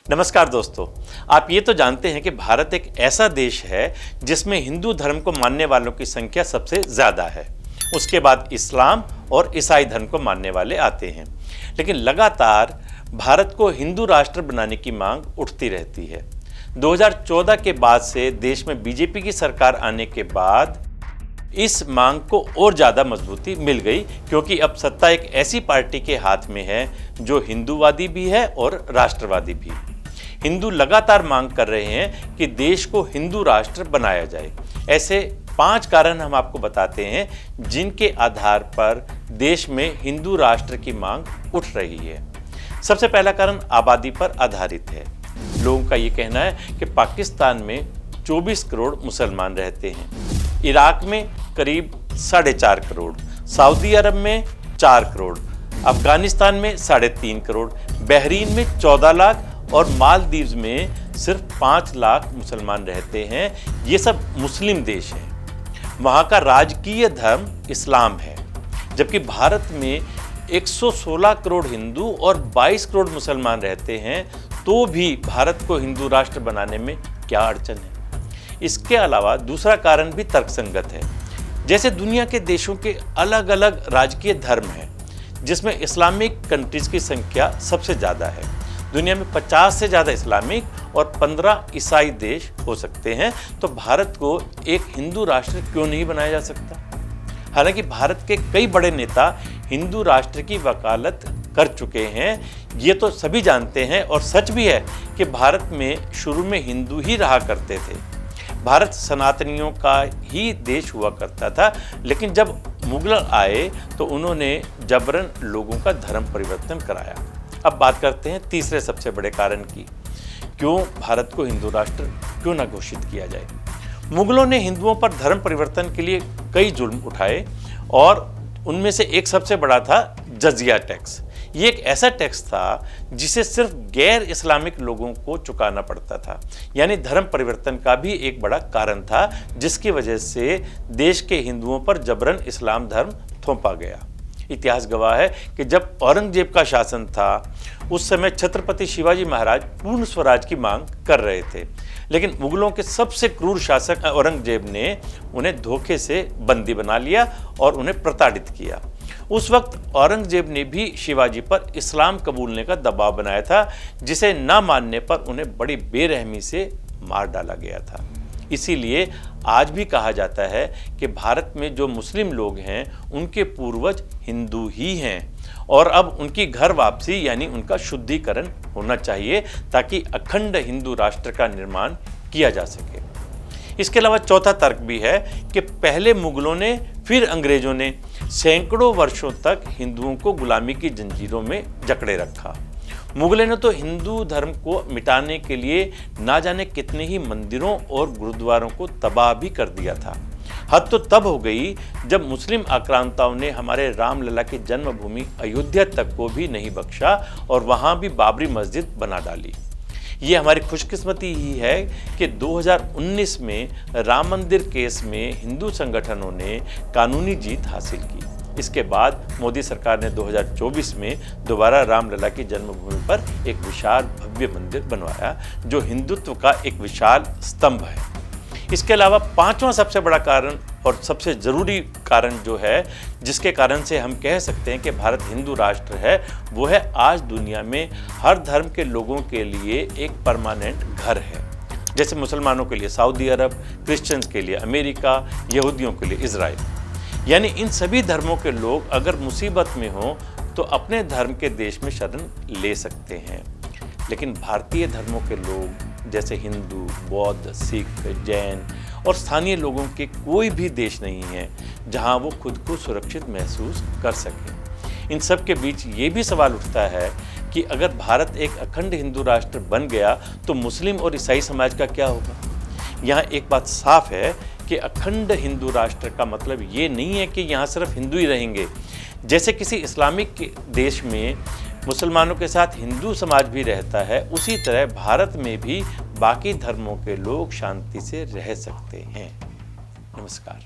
नमस्कार दोस्तों, आप ये तो जानते हैं कि भारत एक ऐसा देश है जिसमें हिंदू धर्म को मानने वालों की संख्या सबसे ज़्यादा है। उसके बाद इस्लाम और ईसाई धर्म को मानने वाले आते हैं। लेकिन लगातार भारत को हिंदू राष्ट्र बनाने की मांग उठती रहती है। 2014 के बाद से देश में बीजेपी की सरकार आने के बाद इस मांग को और ज़्यादा मजबूती मिल गई, क्योंकि अब सत्ता एक ऐसी पार्टी के हाथ में है जो हिंदूवादी भी है और राष्ट्रवादी भी। हिंदू लगातार मांग कर रहे हैं कि देश को हिंदू राष्ट्र बनाया जाए। ऐसे 5 कारण हम आपको बताते हैं जिनके आधार पर देश में हिंदू राष्ट्र की मांग उठ रही है। सबसे पहला कारण आबादी पर आधारित है। लोगों का ये कहना है कि पाकिस्तान में 24 करोड़ मुसलमान रहते हैं, इराक में करीब 4.5 करोड़, सऊदी अरब में 4 करोड़, अफगानिस्तान में 3.5 करोड़, बहरीन में 14 लाख और मालदीव्स में सिर्फ 5 लाख मुसलमान रहते हैं। ये सब मुस्लिम देश हैं। वहाँ का राजकीय धर्म इस्लाम है, जबकि भारत में 116 करोड़ हिंदू और 22 करोड़ मुसलमान रहते हैं। तो भी भारत को हिंदू राष्ट्र बनाने में क्या अड़चन है? इसके अलावा दूसरा कारण भी तर्कसंगत है। जैसे दुनिया के देशों के अलग अलग राजकीय धर्म हैं, जिसमें इस्लामिक कंट्रीज की संख्या सबसे ज़्यादा है। दुनिया में 50 से ज़्यादा इस्लामिक और 15 ईसाई देश हो सकते हैं। तो भारत को एक हिंदू राष्ट्र क्यों नहीं बनाया जा सकता? हालांकि भारत के कई बड़े नेता हिंदू राष्ट्र की वकालत कर चुके हैं। ये तो सभी जानते हैं और सच भी है कि भारत में शुरू में हिंदू ही रहा करते थे। भारत सनातनियों का ही देश हुआ करता था, लेकिन जब मुगल आए तो उन्होंने जबरन लोगों का धर्म परिवर्तन कराया। अब बात करते हैं तीसरे सबसे बड़े कारण की। क्यों भारत को हिंदू राष्ट्र क्यों न घोषित किया जाए? मुगलों ने हिंदुओं पर धर्म परिवर्तन के लिए कई जुल्म उठाए और उनमें से एक सबसे बड़ा था जजिया टैक्स। ये एक ऐसा टैक्स था जिसे सिर्फ गैर इस्लामिक लोगों को चुकाना पड़ता था, यानी धर्म परिवर्तन का भी एक बड़ा कारण था, जिसकी वजह से देश के हिंदुओं पर जबरन इस्लाम धर्म थोपा गया। इतिहास गवाह है कि जब औरंगजेब का शासन था उस समय छत्रपति शिवाजी महाराज पूर्ण स्वराज की मांग कर रहे थे, लेकिन मुगलों के सबसे क्रूर शासक औरंगजेब ने उन्हें धोखे से बंदी बना लिया और उन्हें प्रताड़ित किया। उस वक्त औरंगजेब ने भी शिवाजी पर इस्लाम कबूलने का दबाव बनाया था, जिसे न मानने पर उन्हें बड़ी बेरहमी से मार डाला गया था। इसीलिए आज भी कहा जाता है कि भारत में जो मुस्लिम लोग हैं उनके पूर्वज हिंदू ही हैं और अब उनकी घर वापसी यानी उनका शुद्धिकरण होना चाहिए, ताकि अखंड हिंदू राष्ट्र का निर्माण किया जा सके। इसके अलावा चौथा तर्क भी है कि पहले मुगलों ने फिर अंग्रेजों ने सैकड़ों वर्षों तक हिंदुओं को गुलामी की जंजीरों में जकड़े रखा। मुगलों ने तो हिंदू धर्म को मिटाने के लिए ना जाने कितने ही मंदिरों और गुरुद्वारों को तबाह भी कर दिया था। हद तो तब हो गई जब मुस्लिम आक्रांताओं ने हमारे रामलला की जन्मभूमि अयोध्या तक को भी नहीं बख्शा और वहाँ भी बाबरी मस्जिद बना डाली। ये हमारी खुशकिस्मती ही है कि 2019 में राम मंदिर केस में हिंदू संगठनों ने कानूनी जीत हासिल की। इसके बाद मोदी सरकार ने 2024 में दोबारा रामलला की जन्मभूमि पर एक विशाल भव्य मंदिर बनवाया, जो हिंदुत्व का एक विशाल स्तंभ है। इसके अलावा पांचवा सबसे बड़ा कारण और सबसे ज़रूरी कारण जो है, जिसके कारण से हम कह सकते हैं कि भारत हिंदू राष्ट्र है, वो है आज दुनिया में हर धर्म के लोगों के लिए एक परमानेंट घर है। जैसे मुसलमानों के लिए सऊदी अरब, क्रिश्चियंस के लिए अमेरिका, यहूदियों के लिए इजराइल। यानी इन सभी धर्मों के लोग अगर मुसीबत में हों तो अपने धर्म के देश में शरण ले सकते हैं। लेकिन भारतीय धर्मों के लोग जैसे हिंदू, बौद्ध, सिख, जैन और स्थानीय लोगों के कोई भी देश नहीं है जहां वो खुद को सुरक्षित महसूस कर सके। इन सब के बीच ये भी सवाल उठता है कि अगर भारत एक अखंड हिंदू राष्ट्र बन गया तो मुस्लिम और ईसाई समाज का क्या होगा? यहाँ एक बात साफ है कि अखंड हिंदू राष्ट्र का मतलब ये नहीं है कि यहाँ सिर्फ हिंदू ही रहेंगे। जैसे किसी इस्लामिक देश में मुसलमानों के साथ हिंदू समाज भी रहता है, उसी तरह भारत में भी बाकी धर्मों के लोग शांति से रह सकते हैं। नमस्कार।